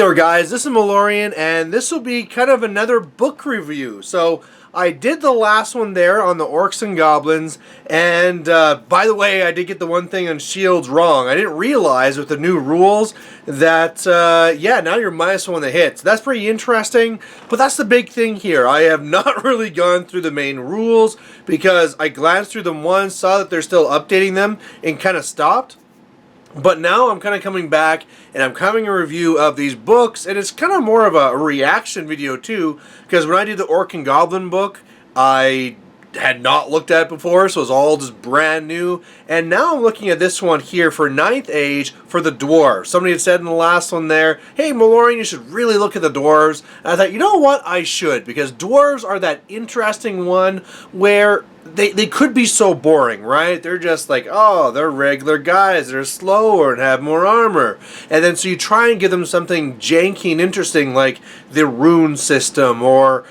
there guys, this is Malorian, and this will be kind of another book review. So I did the last one there on the Orcs and Goblins, and by the way, I did get the one thing on shields wrong. I didn't realize with the new rules that, yeah, now you're -1 the hits. That's pretty interesting, but that's the big thing here. I have not really gone through the main rules because I glanced through them once, saw that they're still updating them, and kind of stopped. But now I'm kind of coming back and I'm having a review of these books, and it's kind of more of a reaction video too, because when I did the Orc and Goblin book, I had not looked at it before, so it's all just brand new. And now I'm looking at this one here for 9th Age for the Dwarves. Somebody had said in the last one there, hey Malorian, you should really look at the Dwarves. And I thought, you know what, I should, because Dwarves are that interesting one where they could be so boring, right? They're just like, oh, they're regular guys, they're slower and have more armor. And then so you try and give them something janky and interesting like the rune system, or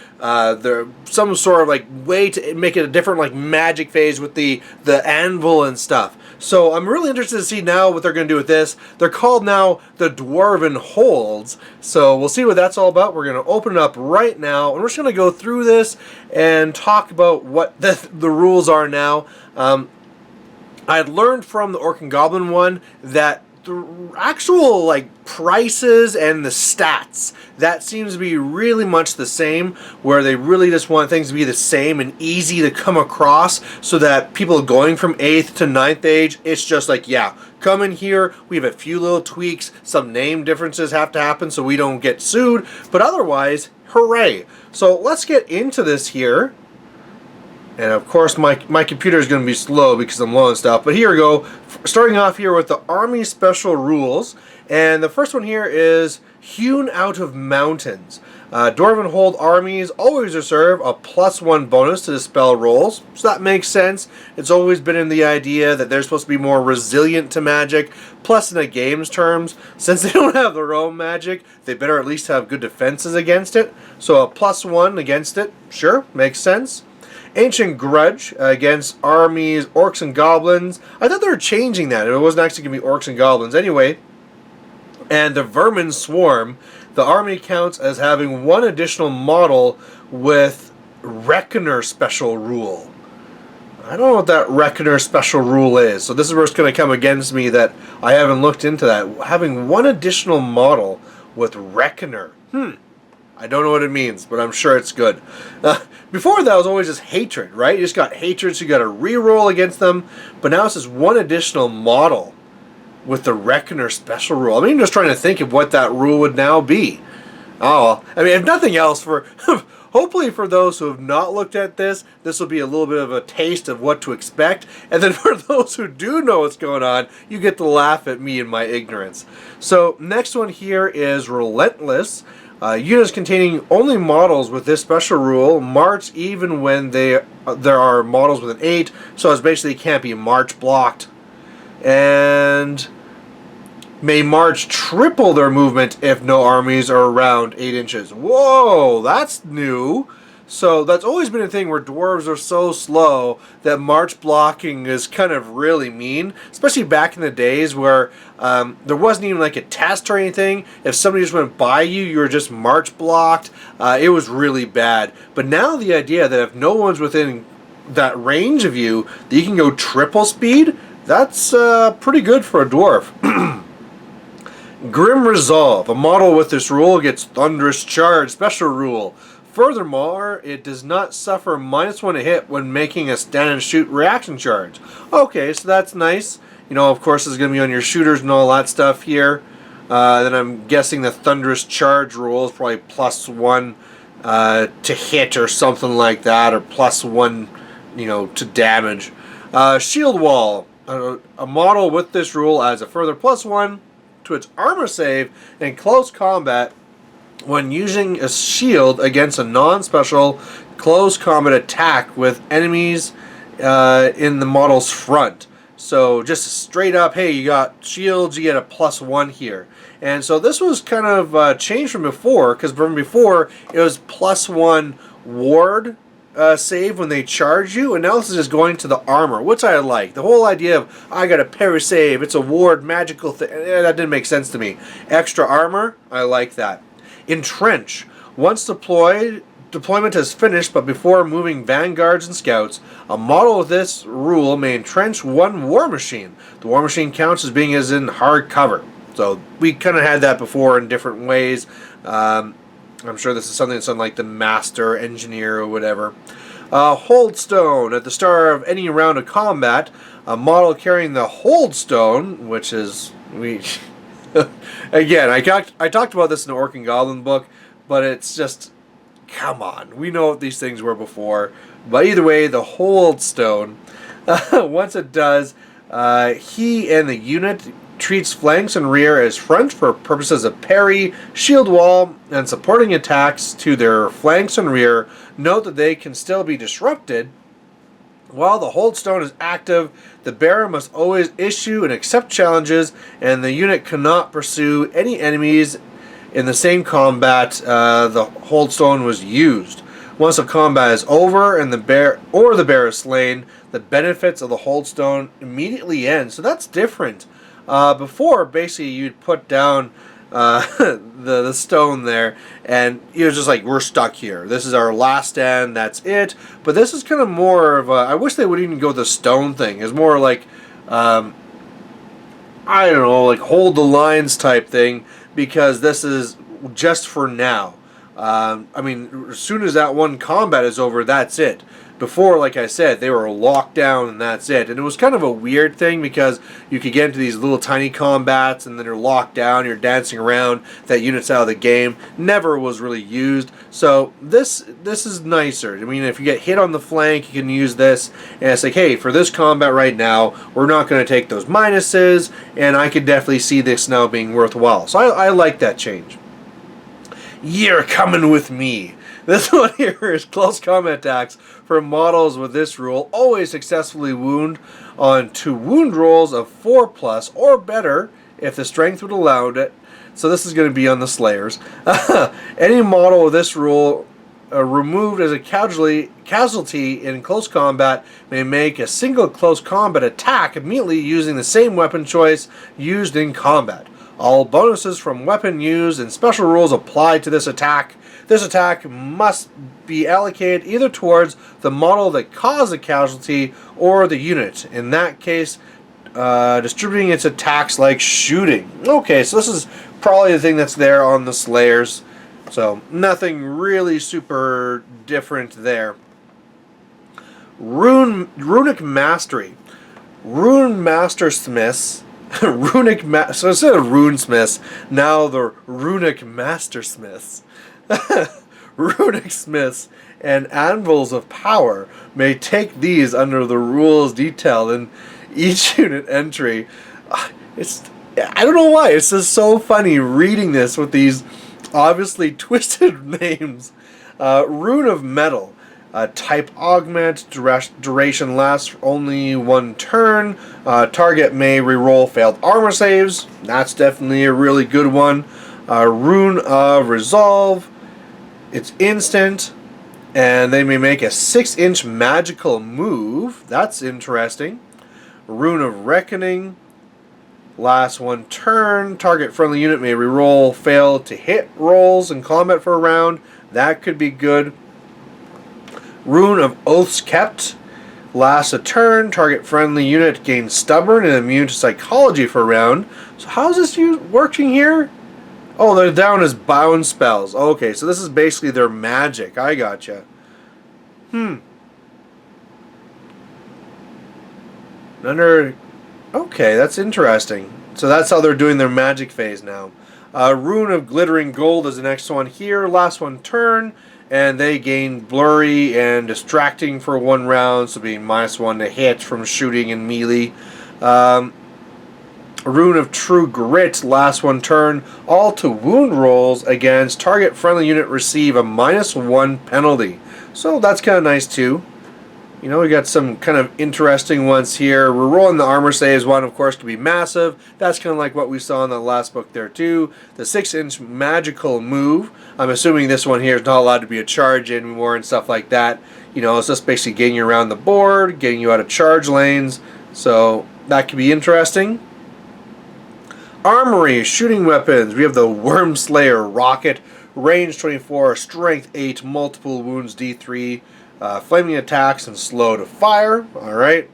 some sort of like way to make it a different like magic phase with the Anvil and stuff. So I'm really interested to see now what they're going to do with this. They're called now the Dwarven Holds. So we'll see what that's all about. We're going to open it up right now, and we're just going to go through this and talk about what the rules are now. I had learned from the Orc and Goblin one that the actual like prices and the stats, that seems to be really much the same, where they really just want things to be the same and easy to come across, so that people going from 8th to 9th Age, it's just like, yeah, come in here, we have a few little tweaks, some name differences have to happen so we don't get sued, but otherwise, hooray. So let's get into this here. And of course my computer is going to be slow because I'm low and stuff. But here we go. Starting off here with the Army Special Rules. And the first one here is Hewn Out of Mountains. Dwarven Hold armies always reserve a +1 bonus to dispel rolls. So that makes sense. It's always been in the idea that they're supposed to be more resilient to magic. Plus in the game's terms, since they don't have their own magic, they better at least have good defenses against it. So a +1 against it, sure, makes sense. Ancient Grudge against armies, Orcs and Goblins. I thought they were changing that. It wasn't actually going to be Orcs and Goblins anyway. And the Vermin Swarm. The army counts as having 1 additional model with Reckoner Special Rule. I don't know what that Reckoner Special Rule is. So this is where it's going to come against me that I haven't looked into that. Having 1 additional model with Reckoner. I don't know what it means, but I'm sure it's good. Before that was always just hatred, right? You just got hatred, so you got to re-roll against them. But now it's just 1 additional model with the Reckoner Special Rule. I mean, I'm just trying to think of what that rule would now be. Oh, I mean, if nothing else, for hopefully for those who have not looked at this, this will be a little bit of a taste of what to expect. And then for those who do know what's going on, you get to laugh at me and my ignorance. So next one here is Relentless. Units containing only models with this special rule march even when there are models with an 8, so it's basically can't be march blocked. And may march triple their movement if no armies are around 8 inches. Whoa, that's new. So that's always been a thing where dwarves are so slow that march blocking is kind of really mean, especially back in the days where there wasn't even like a test or anything. If somebody just went by you, you were just march blocked. It was really bad. But now the idea that if no one's within that range of you, that you can go triple speed, that's pretty good for a dwarf. Grim Resolve. A model with this rule gets Thunderous Charge Special Rule. Furthermore, it does not suffer -1 to hit when making a stand and shoot reaction charge. Okay, so that's nice. You know, of course, it's going to be on your shooters and all that stuff here. Then I'm guessing the Thunderous Charge rule is probably +1 to hit or something like that, or +1, you know, to damage. Shield Wall. A model with this rule adds a further +1 to its armor save in close combat when using a shield against a non-special close combat attack with enemies in the model's front. So just straight up, hey, you got shields, you get a +1 here. And so this was kind of changed from before, because from before it was +1 ward save when they charge you, and now this is just going to the armor, which I like. The whole idea of, I got a parry save, it's a ward, magical thing, that didn't make sense to me. Extra armor, I like that. Entrench. Once deployment is finished, but before moving vanguards and scouts, a model of this rule may entrench one war machine. The war machine counts as being as in hard cover. So we kind of had that before in different ways. I'm sure this is something that's on like the Master, Engineer, or whatever. Hold Stone. At the start of any round of combat, a model carrying the Hold Stone, which is... Again, I talked about this in the Orc and Goblin book, but it's just... Come on. We know what these things were before. But either way, the Hold Stone, once it does, he and the unit treats flanks and rear as front for purposes of parry, shield wall, and supporting attacks to their flanks and rear. Note that they can still be disrupted. While the Hold Stone is active, the bearer must always issue and accept challenges, and the unit cannot pursue any enemies in the same combat the Hold Stone was used. Once the combat is over and the bear is slain, the benefits of the Hold Stone immediately end. So that's different. Before, basically, you'd put down the stone there, and you're just like, we're stuck here. This is our last stand, that's it. But this is kind of more of a... I wish they would even go the stone thing. It's more like, I don't know, like hold the lines type thing, because this is just for now. I mean, as soon as that one combat is over, that's it. Before, like I said, they were locked down and that's it. And it was kind of a weird thing because you could get into these little tiny combats and then you're locked down, you're dancing around, that unit's out of the game. Never was really used. So this is nicer. I mean, if you get hit on the flank, you can use this. And it's like, hey, for this combat right now, we're not going to take those minuses. And I could definitely see this now being worthwhile. So I like that change. You're coming with me. This one here is close combat attacks for models with this rule always successfully wound on 2 wound rolls of 4+ or better if the strength would allow it. So this is going to be on the Slayers. Any model with this rule removed as a casualty in close combat may make a single close combat attack immediately using the same weapon choice used in combat. All bonuses from weapon used and special rules apply to this attack. This attack must be allocated either towards the model that caused the casualty or the unit. In that case, distributing its attacks like shooting. Okay, so this is probably the thing that's there on the Slayers. So nothing really super different there. Runic Mastery. Rune Mastersmiths. So instead of Runesmiths, now the Runic Mastersmiths. Runic Smiths and Anvils of Power may take these under the rules detailed in each unit entry. I don't know why, it's just so funny reading this with these obviously twisted names. Rune of Metal. Type augment, duration lasts only 1 turn. Target may reroll failed armor saves. That's definitely a really good one. Rune of Resolve. It's instant, and they may make a 6-inch magical move. That's interesting. Rune of Reckoning. Lasts 1 turn. Target friendly unit may reroll failed to hit rolls in combat for a round. That could be good. Rune of Oaths Kept. Lasts a turn. Target friendly unit gains stubborn and immune to psychology for a round. So how's this working here? Oh, they're down as bound spells. Okay, so this is basically their magic. I gotcha. Okay, that's interesting. So that's how they're doing their magic phase now. Rune of Glittering Gold is the next one here. Last 1 turn. And they gain blurry and distracting for 1 round. So being -1 to hit from shooting and melee. Rune of True Grit, last 1 turn. All to wound rolls against target friendly unit receive a -1 penalty. So that's kind of nice too. You know, we got some kind of interesting ones here. We're rolling the armor saves. One, of course, to be massive. That's kind of like what we saw in the last book there, too. The 6-inch magical move. I'm assuming this one here is not allowed to be a charge anymore and stuff like that. You know, it's just basically getting you around the board, getting you out of charge lanes. So that could be interesting. Armory, shooting weapons. We have the Worm Slayer rocket. Range 24, strength 8, multiple wounds D3. Flaming attacks and slow to fire. Alright.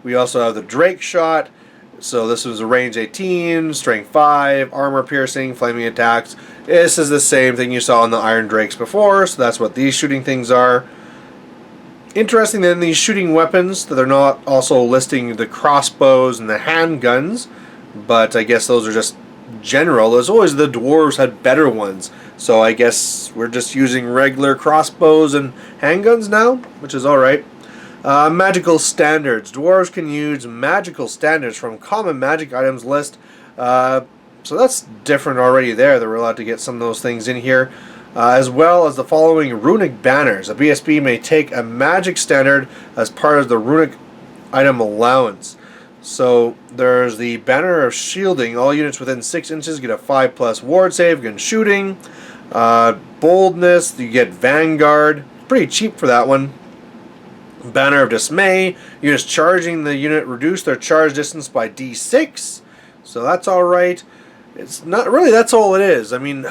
We also have the Drake shot. So this was a range 18, strength 5, armor piercing, flaming attacks. This is the same thing you saw in the Iron Drakes before. So that's what these shooting things are. Interesting that in these shooting weapons that they're not also listing the crossbows and the handguns. But I guess those are just general. There's always the dwarves had better ones. So I guess we're just using regular crossbows and handguns now, which is alright. Magical standards. Dwarves can use magical standards from common magic items list. So that's different already there. That we're allowed to get some of those things in here. As well as the following runic banners. A BSB may take a magic standard as part of the runic item allowance. So there's the banner of shielding. All units within 6 inches get a 5+ ward save against shooting. Boldness, you get Vanguard. Pretty cheap for that one. Banner of dismay. Units charging the unit reduce their charge distance by D6. So that's alright. It's not really, that's all it is. I mean,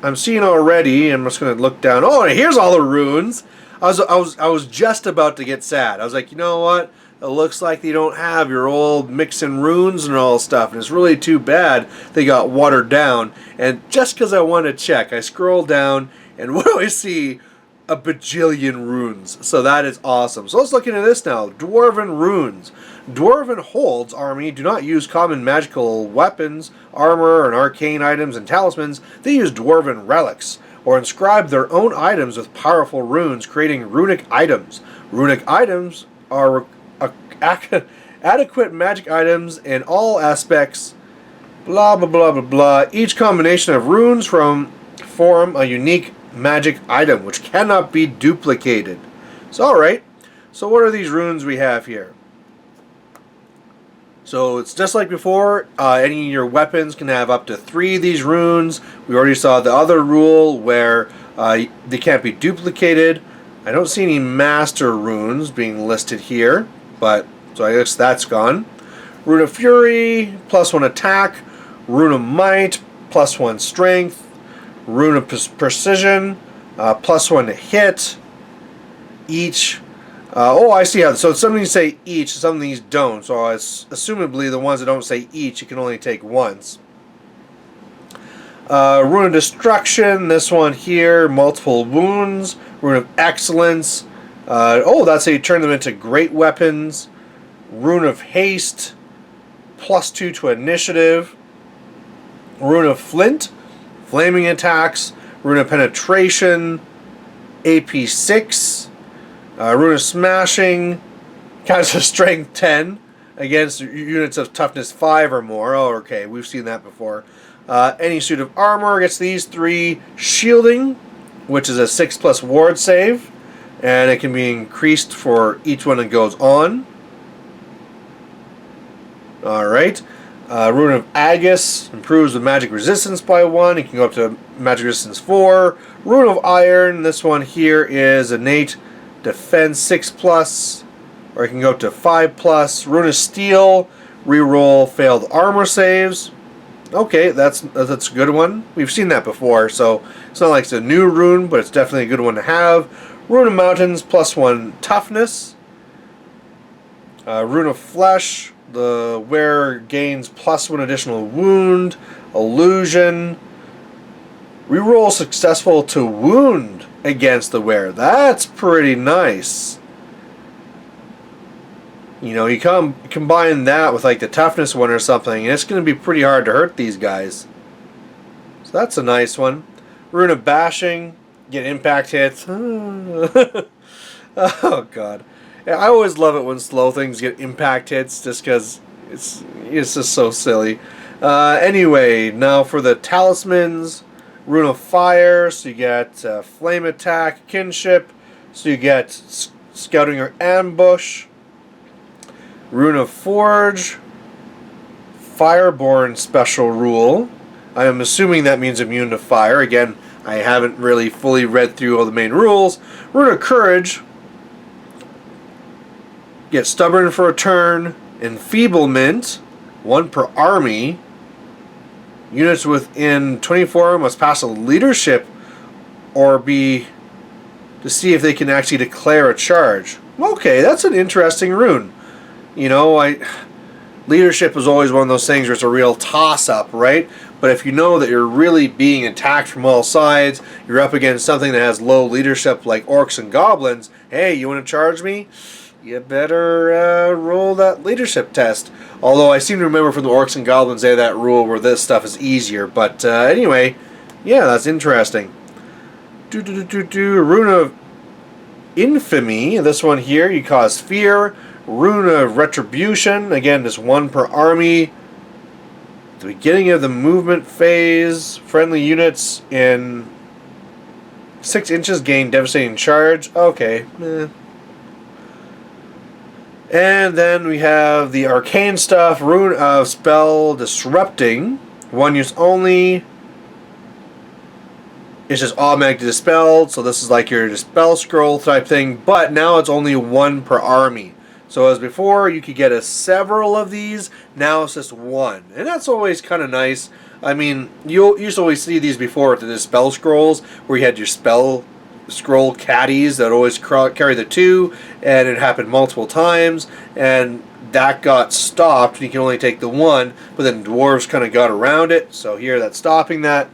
I'm seeing already. I'm just going to look down. Oh, and here's all the runes. I was just about to get sad. I was like, you know what? It looks like they don't have your old mixing runes and all stuff, and it's really too bad they got watered down. And just because I want to check, I scroll down, and what do I see? A bajillion runes. So that is awesome. So let's look into this now. Dwarven runes. Dwarven holds army do not use common magical weapons, armor, and arcane items and talismans. They use dwarven relics, or inscribe their own items with powerful runes, creating runic items. Runic items are adequate magic items in all aspects, blah blah blah blah blah. Each combination of runes form a unique magic item which cannot be duplicated. So alright, so what are these runes we have here? So it's just like before, any of your weapons can have up to 3 of these runes. We already saw the other rule where they can't be duplicated. I don't see any master runes being listed here. But, so I guess that's gone. Rune of Fury, +1 attack. Rune of Might, +1 strength. Rune of Precision, +1 to hit. Each. Oh, I see how. So some of these say each, some of these don't. So assumably the ones that don't say each, you can only take once. Rune of Destruction, this one here, multiple wounds. Rune of Excellence. Oh, that's how you turn them into great weapons. Rune of Haste, +2 to initiative. Rune of Flint, flaming attacks. Rune of Penetration, AP 6. Rune of Smashing, counts as strength 10 against units of toughness 5 or more. Oh, okay, we've seen that before. Any suit of armor gets these 3. Shielding, which is a 6+ ward save. And it can be increased for each one that goes on. Alright. Rune of Agus improves the magic resistance by 1. It can go up to magic resistance 4. Rune of Iron, this one here is innate defense 6+. Or it can go up to 5+. Rune of Steel, reroll failed armor saves. Okay, that's a good one. We've seen that before, so it's not like it's a new rune, but it's definitely a good one to have. Rune of Mountains, +1 toughness. Rune of Flesh, the wearer gains +1 additional wound. Illusion. Reroll successful to wound against the wearer. That's pretty nice. You know, you combine that with like the toughness one or something, and it's going to be pretty hard to hurt these guys. So that's a nice one. Rune of Bashing. Get impact hits. Oh god. Yeah, I always love it when slow things get impact hits just because it's just so silly. Anyway, now for the talismans. Rune of Fire, so you get flame attack, kinship, so you get scouting or ambush, Rune of Forge, Fireborn special rule. I am assuming that means immune to fire. Again, I haven't really fully read through all the main rules. Rune of Courage, get stubborn for a turn, enfeeblement, 1 per army. Units within 24 must pass a leadership or be to see if they can actually declare a charge. Okay, that's an interesting rune. You know, leadership is always one of those things where it's a real toss-up, right? But if you know that you're really being attacked from all sides, you're up against something that has low leadership like orcs and goblins, hey, you want to charge me? You better roll that leadership test. Although I seem to remember from the orcs and goblins they have that rule where this stuff is easier. But anyway, yeah, that's interesting. Rune of Infamy. This one here, you cause fear. Rune of Retribution. Again, just 1 per army. At the beginning of the movement phase, friendly units in 6 inches gain devastating charge. Okay. And then we have the arcane stuff. Rune of Spell Disrupting. 1 use only. It's just automatically dispelled. So this is like your dispel scroll type thing. But now it's only 1 per army. So as before, you could get several of these. Now it's just 1. And that's always kind of nice. I mean, you used to always see these before with the dispel scrolls, where you had your spell scroll caddies that always carry the 2, and it happened multiple times, and that got stopped, and you can only take the 1, but then dwarves kind of got around it, so here that's stopping that.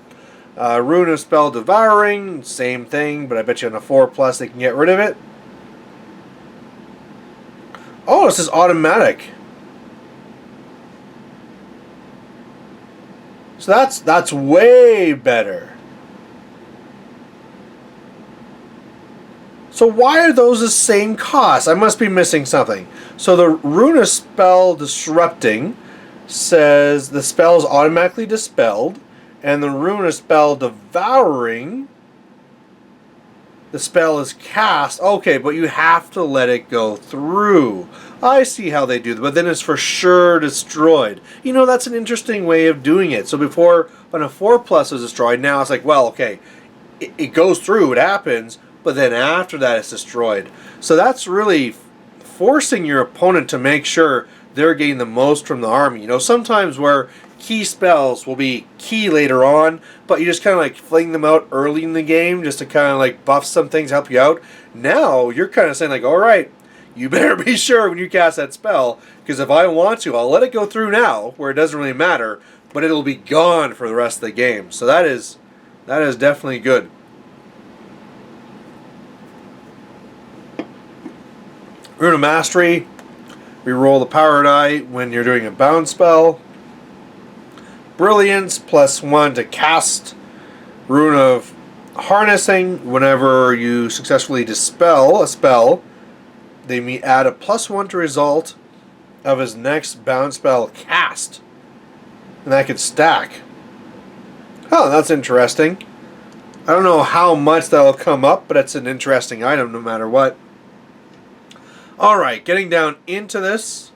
Rune of Spell Devouring, same thing, but I bet you on a 4+ they can get rid of it. Oh, this is automatic. So that's way better. So why are those the same cost? I must be missing something. So the Rune of Spell Disrupting says the spell is automatically dispelled, and the Rune of Spell Devouring, the spell is cast. Okay, but you have to let it go through. I see how they do that, but then it's for sure destroyed. You know, that's an interesting way of doing it. So before, when a 4+ was destroyed, now it's like, well, okay, it goes through, it happens, but then after that it's destroyed. So that's really forcing your opponent to make sure they're getting the most from the army. You know, sometimes where key spells will be key later on, but you just kind of like fling them out early in the game just to kind of like buff some things, help you out. Now you're kind of saying like, all right, you better be sure when you cast that spell, because if I want to, I'll let it go through now where it doesn't really matter, but it'll be gone for the rest of the game. So that is definitely good. Rune of Mastery, reroll the power die when you're doing a bound spell. Brilliance, +1 to cast. Rune of Harnessing, whenever you successfully dispel a spell, they may add a +1 to result of his next bound spell cast. And that could stack. Oh, that's interesting. I don't know how much that'll come up, but it's an interesting item no matter what. Alright, getting down into this.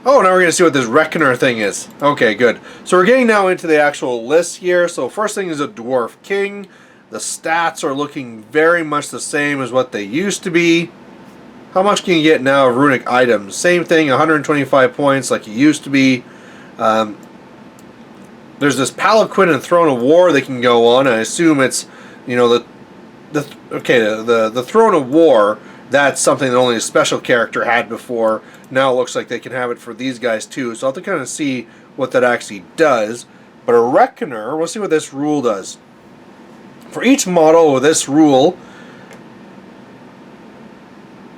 Oh, now we're going to see what this Reckoner thing is. Okay, good. So we're getting now into the actual list here. So first thing is a Dwarf King. The stats are looking very much the same as what they used to be. How much can you get now of Runic items? Same thing, 125 points like it used to be. There's this Palanquin and Throne of War they can go on. I assume it's, you know, the Throne of War. That's something that only a special character had before. Now it looks like they can have it for these guys too. So I'll have to kind of see what that actually does. But a Reckoner, we'll see what this rule does. For each model with this rule,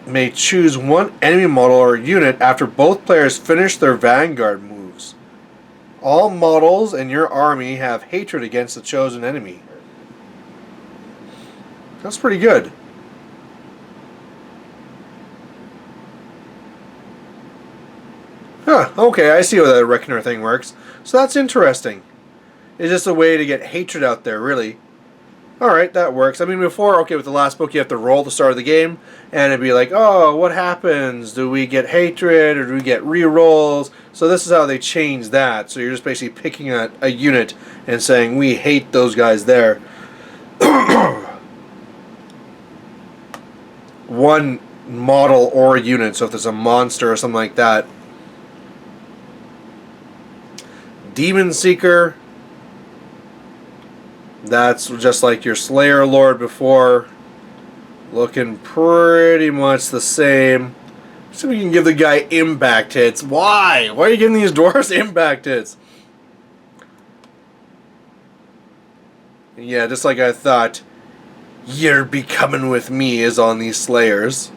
may choose one enemy model or unit after both players finish their Vanguard moves. All models in your army have hatred against the chosen enemy. That's pretty good. Huh, okay, I see how that Reckoner thing works. So that's interesting. It's just a way to get hatred out there, really. Alright, that works. I mean, before, okay, with the last book, you have to roll at the start of the game, and it'd be like, oh, what happens? Do we get hatred, or do we get re-rolls? So this is how they change that. So you're just basically picking a unit and saying, we hate those guys there. One model or unit, so if there's a monster or something like that. Demon Seeker. That's just like your Slayer Lord before. Looking pretty much the same. So we can give the guy impact hits. Why? Why are you giving these dwarves impact hits? Yeah, just like I thought. You're be coming with me is on these Slayers.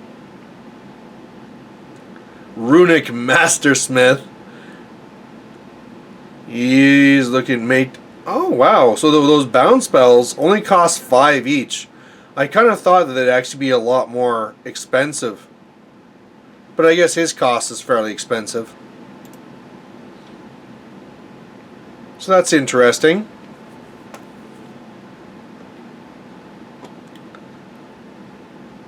Runic Mastersmith. He's looking mate. Oh, wow. So those bounce spells only cost 5 each. I kind of thought that they'd actually be a lot more expensive. But I guess his cost is fairly expensive. So that's interesting.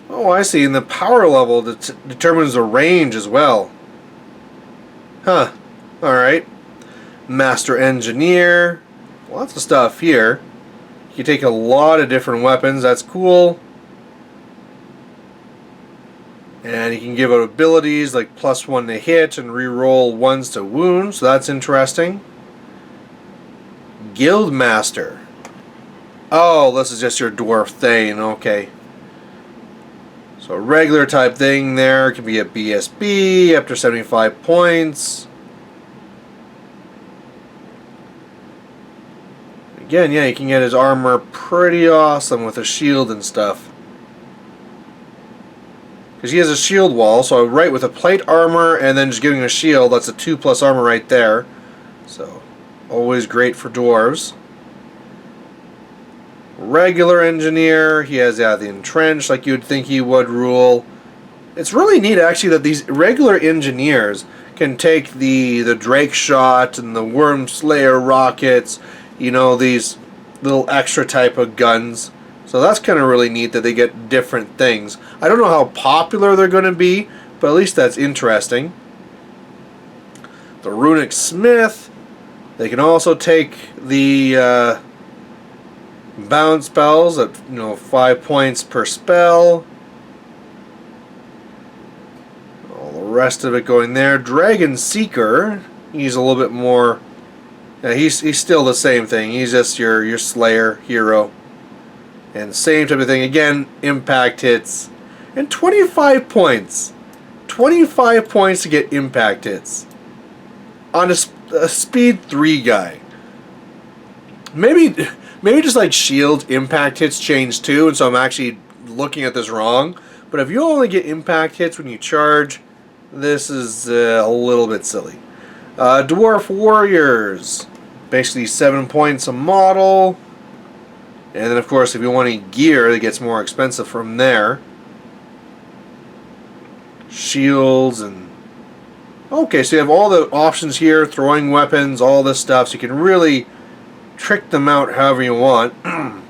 Oh, I see. And the power level determines the range as well. Huh. Alright. Master Engineer. Lots of stuff here. You can take a lot of different weapons. That's cool. And you can give out abilities like +1 to hit and re-roll 1s to wound. So that's interesting. Guild Master. Oh, this is just your dwarf thing. Okay. So a regular type thing there. Can be a BSB up to 75 points. Again, yeah, you can get his armor pretty awesome with a shield and stuff. Because he has a shield wall, so right with a plate armor and then just giving him a shield, that's a 2+ armor right there. So, always great for dwarves. Regular engineer, he has the entrenched like you'd think he would rule. It's really neat actually that these regular engineers can take the Drake shot and the Worm Slayer rockets, you know, these little extra type of guns. So that's kind of really neat that they get different things. I don't know how popular they're going to be, but at least that's interesting. The Runic Smith, they can also take the bounce spells at 5 points per spell. All the rest of it going there. Dragon Seeker, he's a little bit more. Yeah, he's still the same thing. He's just your Slayer hero. And same type of thing. Again, impact hits. And 25 points. 25 points to get impact hits. On a speed 3 guy. Maybe just like shield impact hits change too, and so I'm actually looking at this wrong. But if you only get impact hits when you charge, this is a little bit silly. Dwarf Warriors, basically 7 points a model. And then of course if you want any gear, it gets more expensive from there. Shields and... Okay, so you have all the options here, throwing weapons, all this stuff, so you can really trick them out however you want. You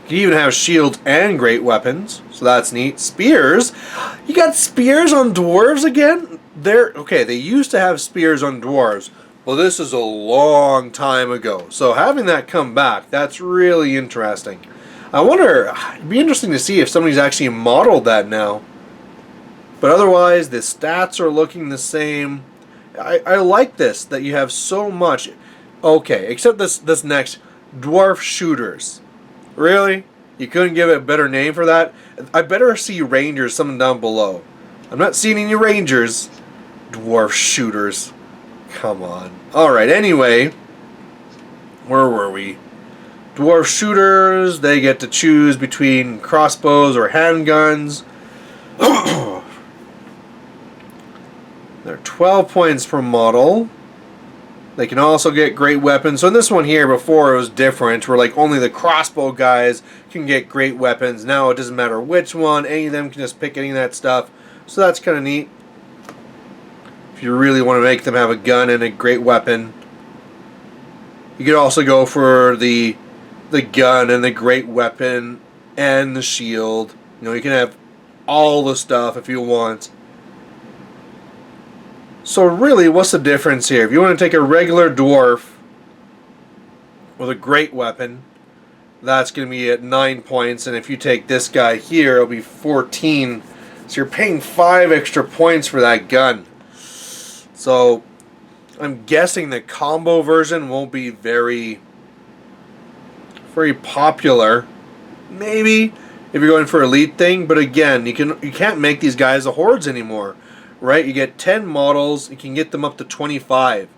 can even have shields and great weapons, so that's neat. Spears? You got spears on dwarves again? Okay, they used to have spears on dwarves. Well, this is a long time ago. So having that come back, that's really interesting. I wonder, it'd be interesting to see if somebody's actually modeled that now. But otherwise, the stats are looking the same. I like this, that you have so much. Okay, except this next, Dwarf Shooters. Really? You couldn't give it a better name for that? I better see Rangers, something down below. I'm not seeing any Rangers. Dwarf Shooters. Come on. Alright, anyway. Where were we? Dwarf Shooters, they get to choose between crossbows or handguns. They're 12 points per model. They can also get great weapons. So in this one here, before it was different, where like only the crossbow guys can get great weapons. Now it doesn't matter which one, any of them can just pick any of that stuff. So that's kind of neat. If you really want to make them have a gun and a great weapon. You could also go for the the gun and the great weapon and the shield. You know, you can have all the stuff if you want. So really, what's the difference here? If you want to take a regular dwarf with a great weapon, that's going to be at 9 points, and if you take this guy here, it'll be 14. So you're paying 5 extra points for that gun. So I'm guessing the combo version won't be very popular. Maybe if you're going for elite thing, but again, you can't make these guys a hordes anymore, right? You get 10 models, you can get them up to 25.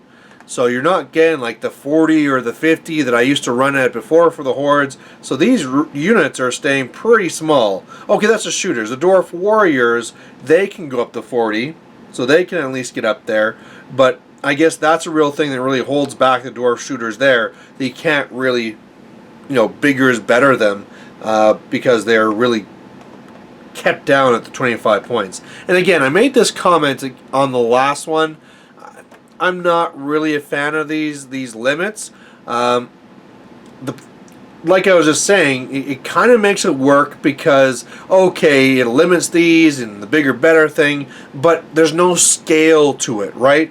So you're not getting like the 40 or the 50 that I used to run at before for the hordes. So these units are staying pretty small. Okay, that's the shooters. The dwarf warriors, they can go up to 40, so they can at least get up there. But I guess that's a real thing that really holds back the dwarf shooters there. They can't really, you know, bigger is better them because they're really kept down at the 25 points. And again, I made this comment on the last one. I'm not really a fan of these limits. Like I was just saying, it kind of makes it work because, okay, it limits these and the bigger better thing, but there's no scale to it, right?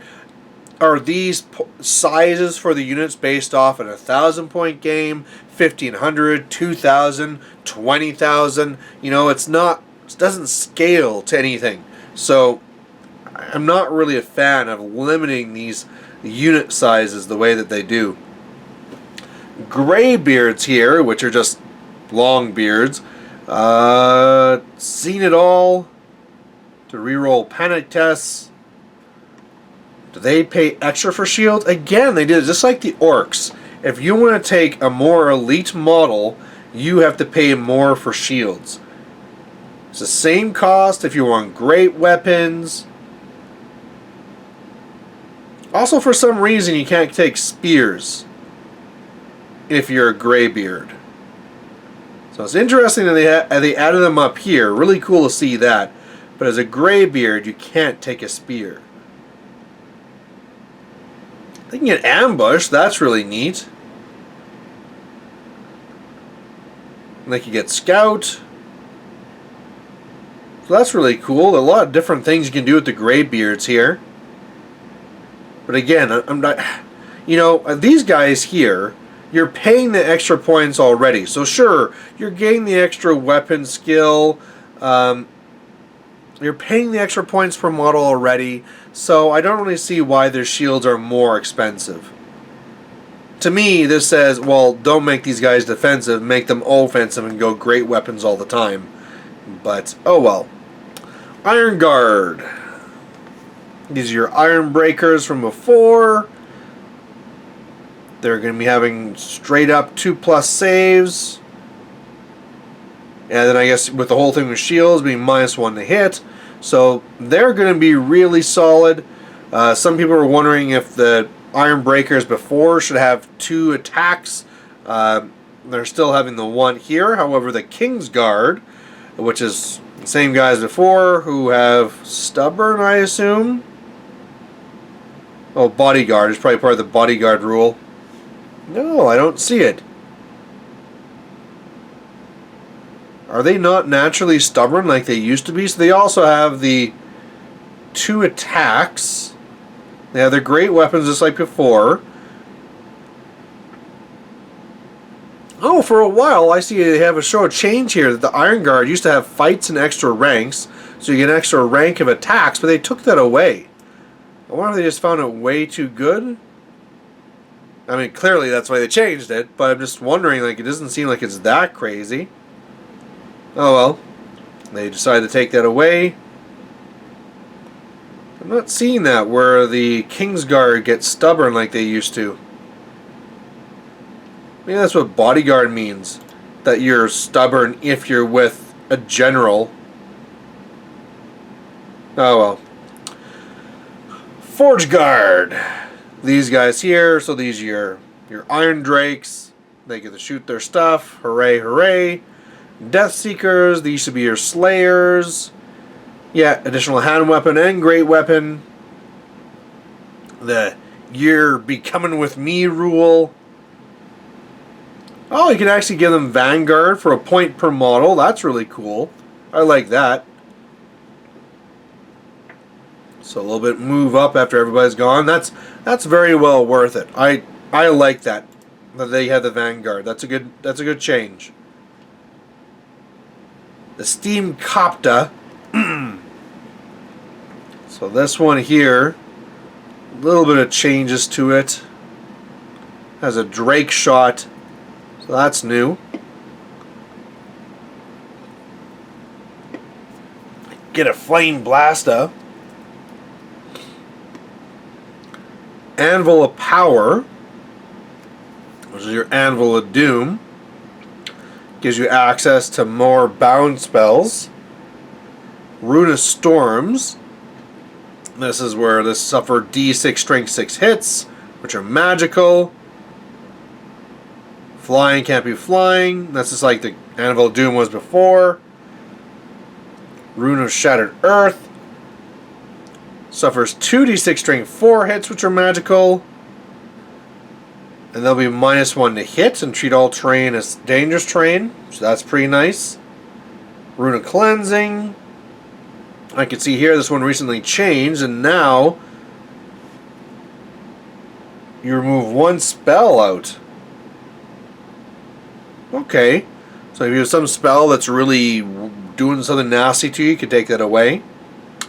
Are these sizes for the units based off an 1,000-point game, 1,500, 2,000, 20,000? You know, it doesn't scale to anything. So I'm not really a fan of limiting these unit sizes the way that they do. Greybeards here, which are just long beards. Seen it all. To reroll panic tests. Do they pay extra for shields? Again, they did it just like the orcs. If you want to take a more elite model, you have to pay more for shields. It's the same cost if you want great weapons. Also, for some reason, you can't take spears if you're a graybeard. So it's interesting that they added them up here. Really cool to see that. But as a graybeard, you can't take a spear. They can get ambushed. That's really neat. And they can get scout. So that's really cool. A lot of different things you can do with the graybeards here. But again, I'm not, you know, these guys here, you're paying the extra points already. So sure, you're getting the extra weapon skill. You're paying the extra points per model already. So I don't really see why their shields are more expensive. To me, this says, well, don't make these guys defensive. Make them offensive and go great weapons all the time. But, oh well. Iron Guard. These are your iron breakers from before. They're going to be having straight up 2+ saves. And then I guess with the whole thing with shields being -1 to hit. So they're going to be really solid. Some people were wondering if the iron breakers before should have 2 attacks. They're still having the 1 here. However, the King's Guard, which is the same guys before, who have stubborn, I assume. Oh, bodyguard is probably part of the bodyguard rule. No, I don't see it. Are they not naturally stubborn like they used to be? So they also have the 2 attacks. They have their great weapons just like before. Oh, for a while I see they have a change here that the Iron Guard used to have fights and extra ranks, so you get an extra rank of attacks, but they took that away. I wonder if they just found it way too good. I mean, clearly that's why they changed it, but I'm just wondering, like, it doesn't seem like it's that crazy. Oh well. They decided to take that away. I'm not seeing that where the King's Guard gets stubborn like they used to. Maybe that's what bodyguard means. That you're stubborn if you're with a general. Oh well. Forge Guard. These guys here, so these are your Iron Drakes. They get to shoot their stuff. Hooray, hooray. Death Seekers. These should be your Slayers. Yeah, additional hand weapon and great weapon. The "you're becoming with me" rule. Oh, you can actually give them Vanguard for a point per model. That's really cool. I like that. So a little bit move up after everybody's gone. That's very well worth it. I like that they have the Vanguard. That's a good change. The Steam Copta. So this one here, a little bit of changes to it. Has a Drake shot. So that's new. Get a Flame Blasta. Anvil of Power, which is your Anvil of Doom. Gives you access to more bound spells. Runic Storms. This is where this suffer D6 strength 6 hits, which are magical. Flying can't be flying. That's just like the Anvil of Doom was before. Rune of Shattered Earth. Suffers 2d6 strength 4 hits, which are magical. And they'll be -1 to hit and treat all terrain as dangerous terrain. So that's pretty nice. Rune of Cleansing. I can see here this one recently changed, and now you remove 1 spell out. Okay. So if you have some spell that's really doing something nasty to you, you can take that away.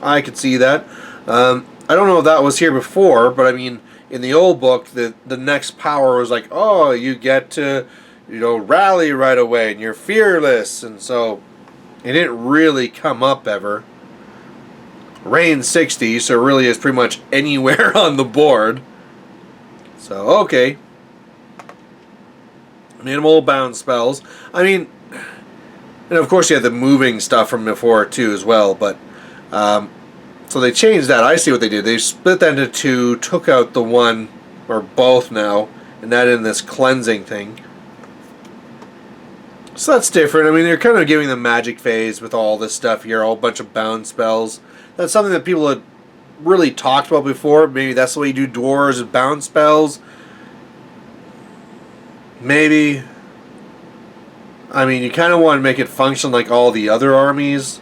I could see that. I don't know if that was here before, but I mean, in the old book, the next power was like, oh, you get to, rally right away, and you're fearless, and so it didn't really come up ever. Range 60, so it really is pretty much anywhere on the board. So, okay. Minimal bound spells. I mean, and of course you have the moving stuff from before too as well, but so they changed that. I see what they did. They split that into 2, took out the one, or both now, and added in this cleansing thing. So that's different. I mean, they're kind of giving the magic phase with all this stuff here, a whole bunch of bound spells. That's something that people had really talked about before. Maybe that's the way you do dwarves and bound spells. Maybe. I mean, you kind of want to make it function like all the other armies.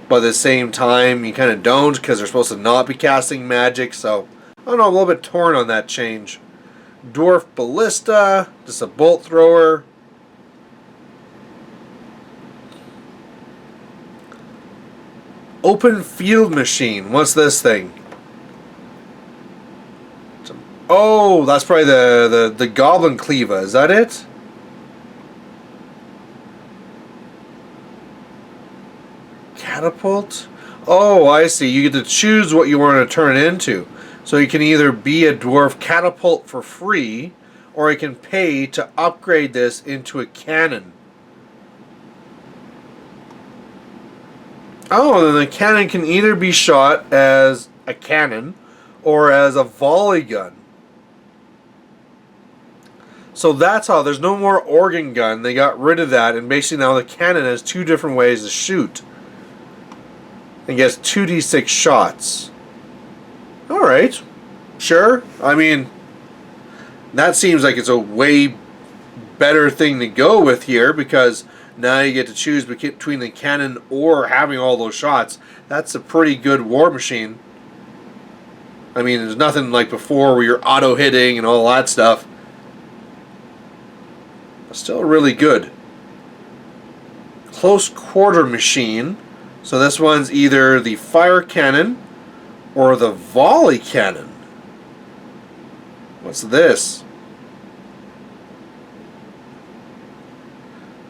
But at the same time, you kind of don't, because they're supposed to not be casting magic. So, I don't know, I'm a little bit torn on that change. Dwarf Ballista, just a bolt thrower. Open Field Machine, what's this thing? Oh, that's probably the Goblin Cleaver, is that it? Catapult? Oh, I see. You get to choose what you want to turn it into. So you can either be a dwarf catapult for free, or you can pay to upgrade this into a cannon. Oh, then the cannon can either be shot as a cannon or as a volley gun. So that's how. There's no more organ gun. They got rid of that, and basically now the cannon has 2 different ways to shoot. And gets 2d6 shots. Alright. Sure. I mean, that seems like it's a way better thing to go with here, because now you get to choose between the cannon or having all those shots. That's a pretty good war machine. I mean, there's nothing like before where you're auto-hitting and all that stuff. But still really good. Close quarter machine. So this one's either the fire cannon or the volley cannon. What's this?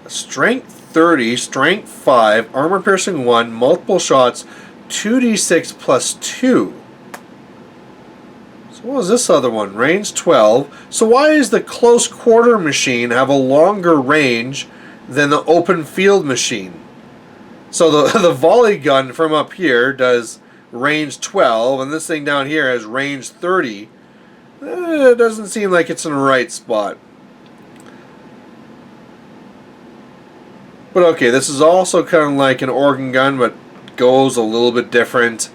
A strength 30, strength 5, armor piercing 1, multiple shots, 2d6 plus 2. So what was this other one? Range 12. So why does the close quarter machine have a longer range than the open field machine? So the volley gun from up here does range 12, and this thing down here has range 30. It doesn't seem like it's in the right spot. But okay, this is also kind of like an organ gun, but goes a little bit different.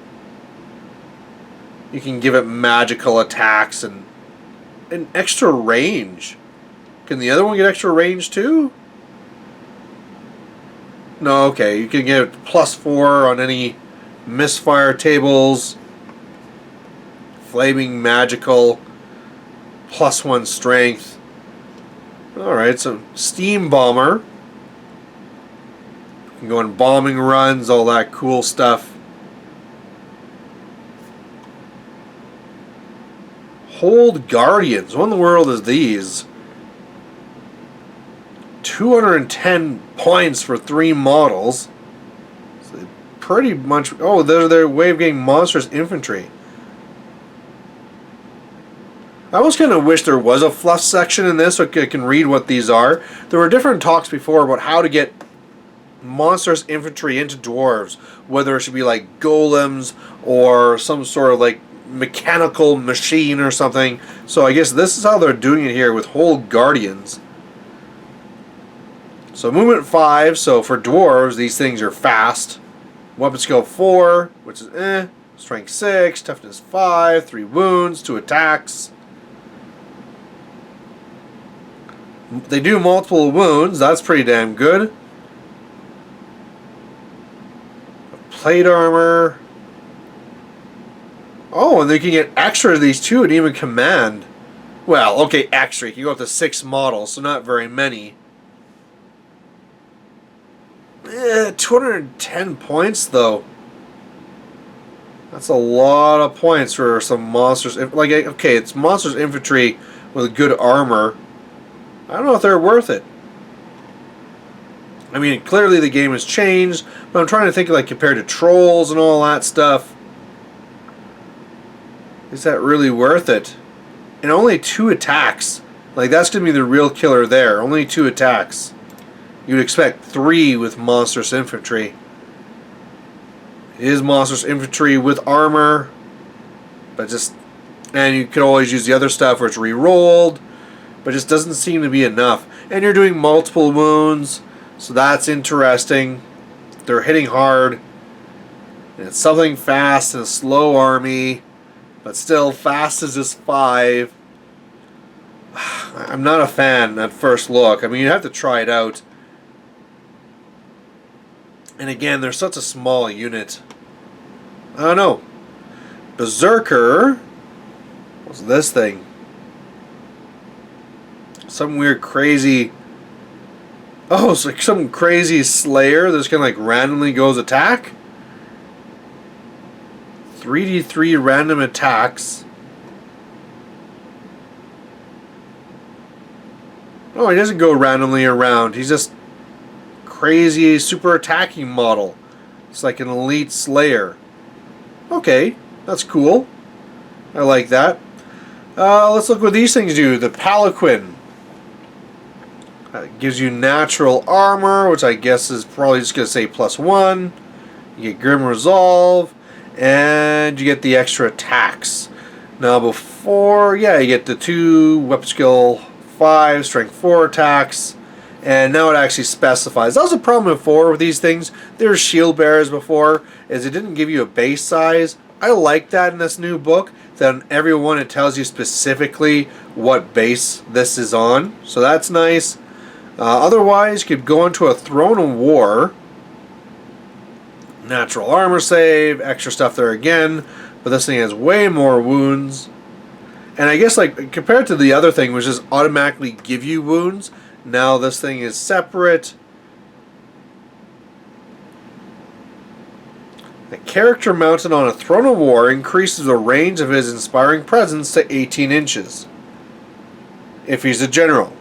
You can give it magical attacks and an extra range. Can the other one get extra range too? No, okay. You can get +4 on any misfire tables. Flaming magical. +1 strength. Alright, so steam bomber. You can go on bombing runs, all that cool stuff. Hold Guardians. What in the world is these? 210 points for 3 models. So pretty much... Oh, they're their way of getting monstrous infantry. I almost kind of wish there was a fluff section in this so I can read what these are. There were different talks before about how to get monstrous infantry into dwarves, whether it should be like golems or some sort of like mechanical machine or something. So I guess this is how they're doing it here with Hold Guardians. So movement 5, so for dwarves these things are fast. Weapon skill 4, which is strength 6, toughness 5, 3 wounds, 2 attacks. They do multiple wounds, that's pretty damn good. Plate armor. Oh, and they can get extra of these too and even command. Well, okay, extra. You can go up to 6 models, so not very many. 210 points though. That's a lot of points for some monsters. Like, okay, it's monsters infantry with good armor. I don't know if they're worth it. I mean, clearly the game has changed, but I'm trying to think, like, compared to trolls and all that stuff. Is that really worth it? And only 2 attacks. Like, that's going to be the real killer there. Only 2 attacks. You'd expect 3 with monstrous infantry. It is monstrous infantry with armor. But just... And you could always use the other stuff where it's re-rolled. But it just doesn't seem to be enough. And you're doing multiple wounds, so that's interesting. They're hitting hard. And it's something fast and a slow army, but still fast is just 5. I'm not a fan at first look. I mean, you have to try it out. And again, they're such a small unit. I don't know. Berserker. What's this thing? Some weird crazy... Oh, it's like some crazy slayer that just kind of like randomly goes attack? 3d3 random attacks. Oh, he doesn't go randomly around. He's just crazy super attacking model. It's like an elite slayer. Okay, that's cool. I like that. Let's look what these things do. The Palanquin. That gives you natural armor, which I guess is probably just going to say +1. You get Grim Resolve, and you get the extra attacks. Now before, yeah, you get the 2 weapon skill 5, strength 4 attacks, and now it actually specifies. That was a problem before with these things. There were shield bearers before, is it didn't give you a base size. I like that in this new book, that on every one it tells you specifically what base this is on, so that's nice. Otherwise, you could go into a Throne of War. Natural armor save, extra stuff there again, but this thing has way more wounds. And I guess, like, compared to the other thing, which just automatically give you wounds, now this thing is separate. The character mounted on a Throne of War increases the range of his inspiring presence to 18 inches. If he's a general.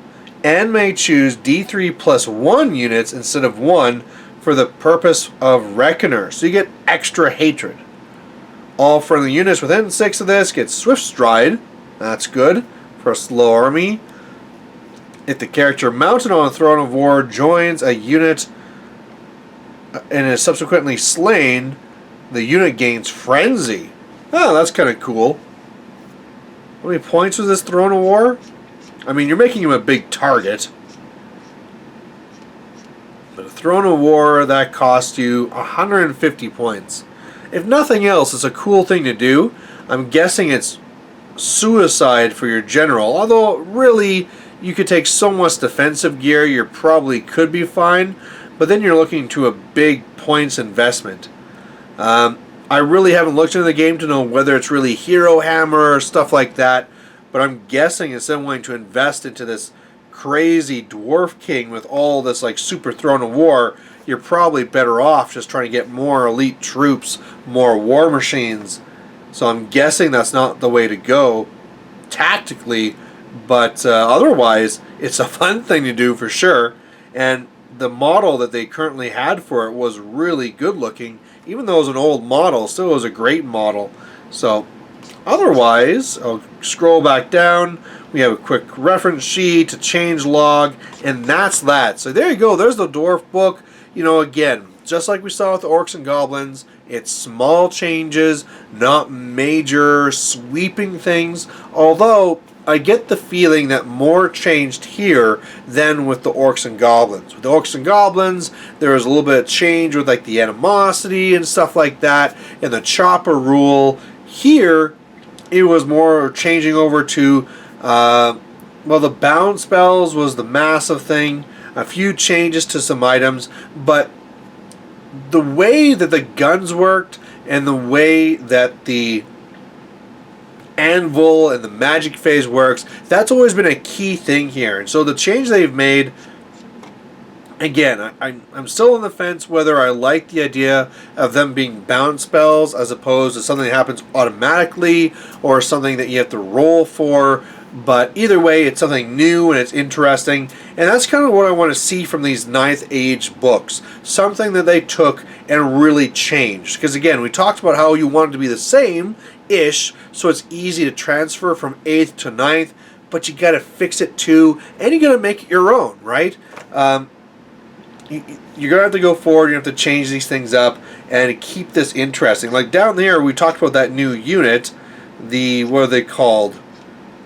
And may choose D3 +1 units instead of 1 for the purpose of Reckoner. So you get extra hatred. All friendly units within 6 of this get Swift Stride. That's good for a slow army. If the character mounted on a Throne of War joins a unit and is subsequently slain, the unit gains Frenzy. Oh, that's kind of cool. How many points was this Throne of War? I mean, you're making him a big target. But a Throne of War, that cost you 150 points. If nothing else, it's a cool thing to do. I'm guessing it's suicide for your general. Although, really, you could take so much defensive gear, you probably could be fine, but then you're looking to a big points investment. I really haven't looked into the game to know whether it's really hero hammer or stuff like that, but I'm guessing instead of wanting to invest into this crazy dwarf king with all this like super throne of war, you're probably better off just trying to get more elite troops, more war machines. So I'm guessing that's not the way to go tactically, but otherwise it's a fun thing to do for sure. And the model that they currently had for it was really good looking. Even though it was an old model, still was a great model. So otherwise, I'll scroll back down. We have a quick reference sheet, a change log, and that's that. So there you go. There's the Dwarf book. You know, again, just like we saw with the Orcs and Goblins, it's small changes, not major sweeping things. Although I get the feeling that more changed here than with the Orcs and Goblins. With the Orcs and Goblins, there was a little bit of change with like the animosity and stuff like that, and the chopper rule. Here, it was more changing over to, well, the bound spells was the massive thing, a few changes to some items, but the way that the guns worked and the way that the Anvil and the magic phase works, that's always been a key thing here. And so the change they've made, again, I'm still on the fence whether I like the idea of them being bound spells as opposed to something that happens automatically or something that you have to roll for. But either way, it's something new and it's interesting. And that's kind of what I want to see from these 9th Age books. Something that they took and really changed. Because again, we talked about how you want it to be the same-ish, so it's easy to transfer from 8th to 9th, but you got to fix it too, and you got to make it your own, right? You're going to have to go forward, you have to change these things up, and keep this interesting. Like down there, we talked about that new unit, the, what are they called?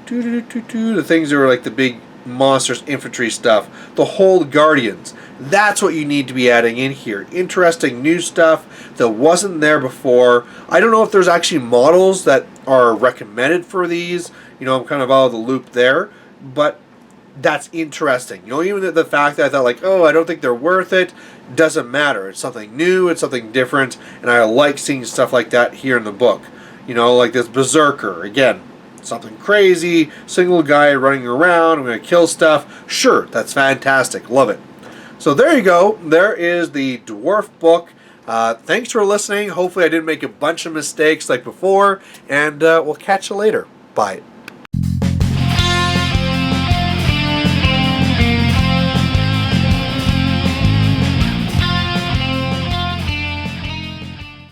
The things that are like the big monsters, infantry stuff. The Hold Guardians. That's what you need to be adding in here. Interesting new stuff that wasn't there before. I don't know if there's actually models that are recommended for these. You know, I'm kind of out of the loop there. But that's interesting. You know, even the fact that I thought like, oh, I don't think they're worth it, doesn't matter. It's something new, it's something different, and I like seeing stuff like that here in the book. You know, like this Berserker, again, something crazy, single guy running around, I'm going to kill stuff. Sure, that's fantastic. Love it. So there you go. There is the Dwarf book. Thanks for listening. Hopefully I didn't make a bunch of mistakes like before, and we'll catch you later. Bye.